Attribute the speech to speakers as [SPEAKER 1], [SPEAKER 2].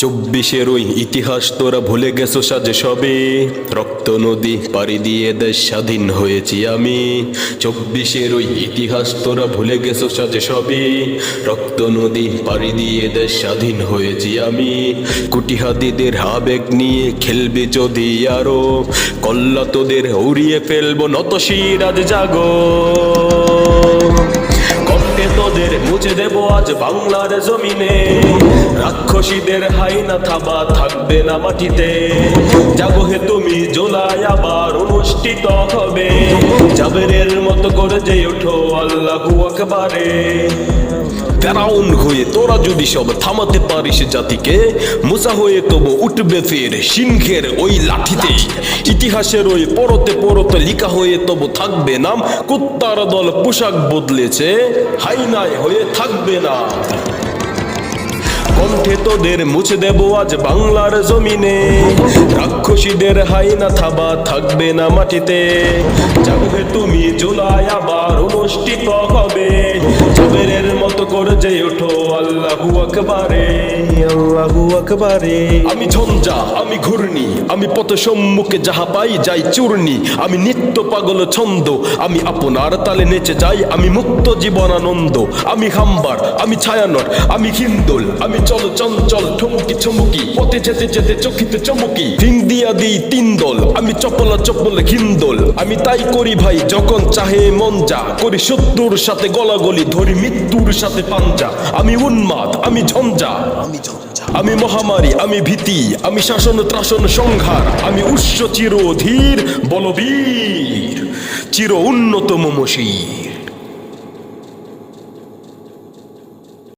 [SPEAKER 1] চব্বিশের ওই ইতিহাস তোরা ভুলে গেছো সাজে সবে, রক্ত নদী পাড়ি দিয়ে দেশ স্বাধীন হয়েছি আমি। চব্বিশের ওই ইতিহাস তোরা ভুলে গেছো সাজে সবে, রক্ত নদী পাড়ি দিয়ে দেশ স্বাধীন হয়েছি আমি। কুটিহাদিদের আবেগ নিয়ে খেলবে যদি আরো, কল্লা তোদের উড়িয়ে ফেলবো নত সিরাজ জাগো। তোদের মুছে দেব আজ বাংলার জমিনে, রাক্ষসীদের হাইনা থাবা থাকবে না মাটিতে। জাগো হে তুমি, জুলাই আবার অনুষ্ঠিত হবে, জাবেরের মতো করে যে ওঠো আল্লাহু আকবারে। ফেরাউন হয়ে তোরা যদি সব থামাতে পারিস জাতিকে, মুসা হয়ে তবু উঠবে ফের সিংহের ওই লাঠিতে। ইতিহাসের ওই পরতে পরতে লিখা হয়ে তবু থাকবে নাম, কুত্তার দল পোশাক বদলেছে হাইনায় হয়ে থাকবে না। কণ্ঠে তোদের মুছে দেব আজ বাংলার জমিনে, রাক্ষসীদের হাইনা থাবা থাকবে না মাটিতে। জাগো হে তুমি, জুলাই আবার অনুষ্ঠিত হবে, জাবেরের মতো করে যে ওঠো আল্লাহু আকবারে, আল্লাহু আকবারে। আমি ঝঞ্ঝা, আমি ঘূর্ণি, আমি পথ সম্মুখে যাহা পাই যাই চূর্ণি। আমি নিত্য পাগল ছন্দ, আমি আপনার তালে নেচে যাই, আমি মুক্ত জীবনানন্দ। আমি হাম্বার, আমি ছায়ানট, আমি হিন্দোল, আমি চল চঞ্চল ঠুমকি ছমুকি, পথে যেতে যেতে চকিতে চমকি। রিং দিয়া দিই তিন দল, আমি চপলা চপল হিন্দোল। আমি তাই করি ভাই যখন চাহে মন যা, করি শত্রুর সাথে গলাগলি, ধরি মৃত্যুর সাথে পাঞ্জা। আমি উন্মাদ, আমি ঝঞ্ঝা, আমি মহামারী, আমি ভীতি, আমি শাসন ত্রাসন সংহার। আমি উৎস চিরধীর বলবীর, চির উন্নত মমশী।